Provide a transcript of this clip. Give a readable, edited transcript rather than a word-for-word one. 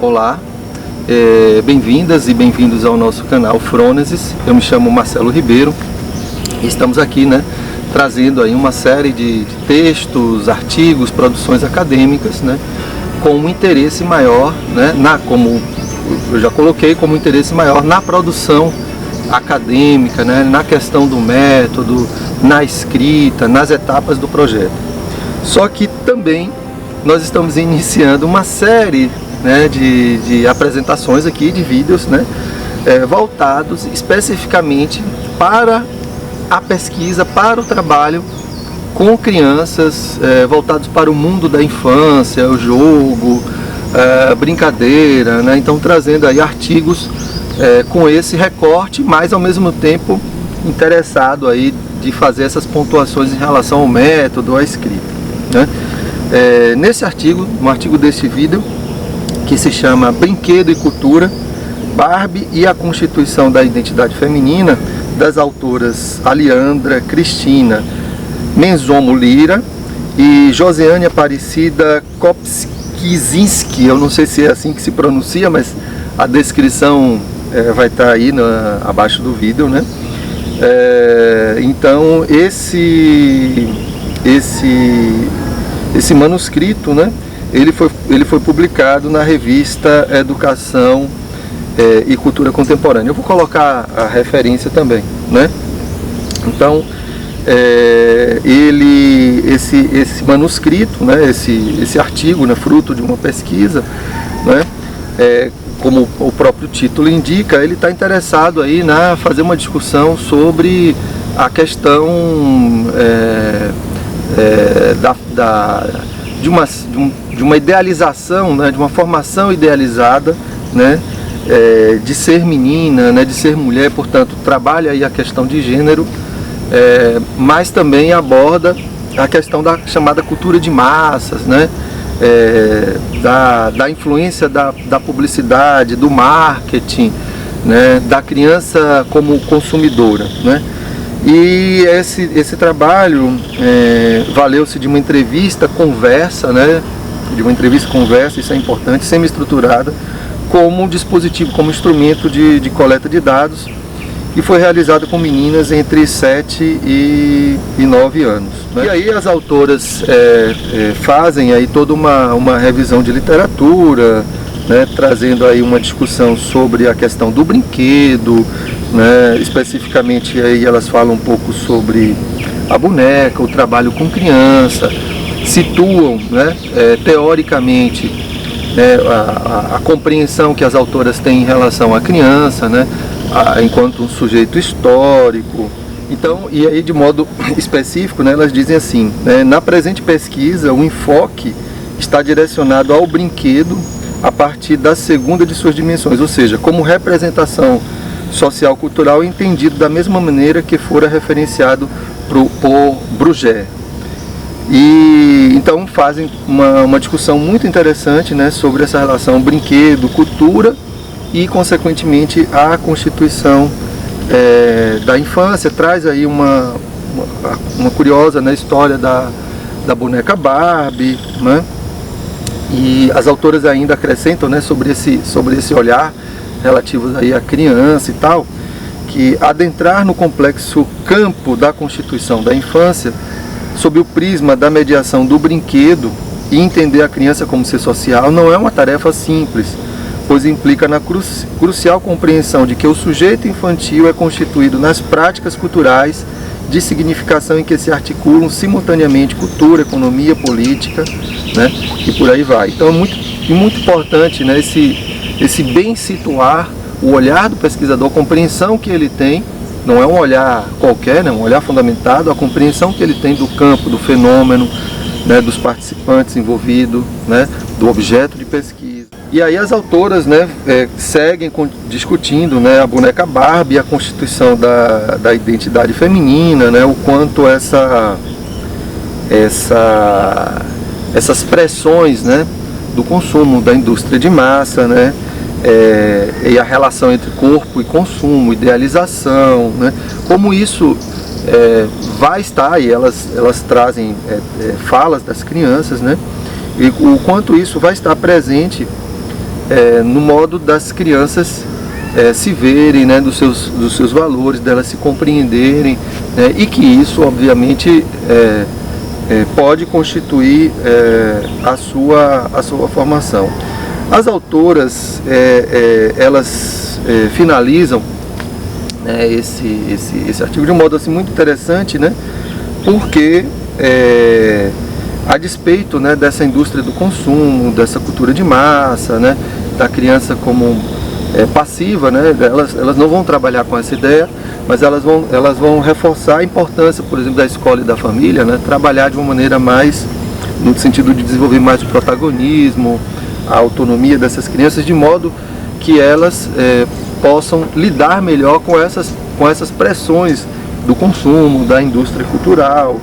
Olá, bem-vindas e bem-vindos ao nosso canal Frônesis. Eu me chamo Marcelo Ribeiro e estamos aqui, trazendo aí uma série de textos, artigos, produções acadêmicas, com um interesse maior, como eu já coloquei, como interesse maior na produção acadêmica, na questão do método, na escrita, nas etapas do projeto. Só que também nós estamos iniciando uma série de apresentações aqui, de vídeos, voltados especificamente para a pesquisa, para o trabalho com crianças, voltados para o mundo da infância, o jogo, brincadeira, então trazendo aí artigos com esse recorte, mas ao mesmo tempo interessado aí de fazer essas pontuações em relação ao método, à escrita. Nesse artigo, no artigo deste vídeo, que se chama Brinquedo e Cultura, Barbie e a Constituição da Identidade Feminina, das autoras Aliandra Cristina Menzomo Lira e Josiane Aparecida Kopczyński. Eu não sei se é assim que se pronuncia, mas a descrição vai estar aí abaixo do vídeo, então esse manuscrito, ele foi publicado na revista Educação e Cultura Contemporânea. Eu vou colocar a referência também, Então, esse manuscrito, esse artigo, fruto de uma pesquisa, como o próprio título indica, ele está interessado aí fazer uma discussão sobre a questão de uma idealização, de uma formação idealizada, de ser menina, de ser mulher, portanto trabalha aí a questão de gênero, mas também aborda a questão da chamada cultura de massas, da influência da publicidade, do marketing, da criança como consumidora, E esse trabalho valeu-se de uma entrevista-conversa, isso é importante, semi-estruturada, como dispositivo, como instrumento de coleta de dados, e foi realizado com meninas entre 7 e 9 anos. E aí as autoras fazem aí toda uma revisão de literatura, trazendo aí uma discussão sobre a questão do brinquedo, especificamente aí elas falam um pouco sobre a boneca, o trabalho com criança, situam teoricamente a compreensão que as autoras têm em relação à criança, enquanto um sujeito histórico. Então, e aí de modo específico, elas dizem assim, na presente pesquisa o enfoque está direcionado ao brinquedo a partir da segunda de suas dimensões, ou seja, como representação social-cultural entendido da mesma maneira que fora referenciado por Bruguère. E então fazem uma discussão muito interessante sobre essa relação brinquedo, cultura e consequentemente a constituição da infância. Traz aí uma curiosa história da boneca Barbie, e as autoras ainda acrescentam sobre esse olhar relativo aí à criança e tal, que adentrar no complexo campo da constituição da infância sob o prisma da mediação do brinquedo e entender a criança como ser social não é uma tarefa simples, pois implica na crucial compreensão de que o sujeito infantil é constituído nas práticas culturais de significação em que se articulam simultaneamente cultura, economia, política, e por aí vai. Então é muito importante esse bem situar o olhar do pesquisador, a compreensão que ele tem, não é um olhar qualquer, um olhar fundamentado, a compreensão que ele tem do campo, do fenômeno, dos participantes envolvidos, do objeto de pesquisa. E aí as autoras seguem discutindo a boneca Barbie, a constituição da identidade feminina, o quanto essas pressões do consumo da indústria de massa, e a relação entre corpo e consumo, idealização, como isso vai estar, e elas trazem falas das crianças, e o quanto isso vai estar presente no modo das crianças se verem, né, dos seus valores, delas se compreenderem, né, e que isso obviamente pode constituir a sua formação. As autoras elas finalizam, né, esse artigo de um modo assim muito interessante, né, porque a despeito, né, dessa indústria do consumo, dessa cultura de massa, né, da criança como passiva, né, elas não vão trabalhar com essa ideia, mas elas vão reforçar a importância, por exemplo, da escola e da família, né, trabalhar de uma maneira mais no sentido de desenvolver mais o protagonismo, a autonomia dessas crianças, de modo que elas possam lidar melhor com essas pressões do consumo, da indústria cultural,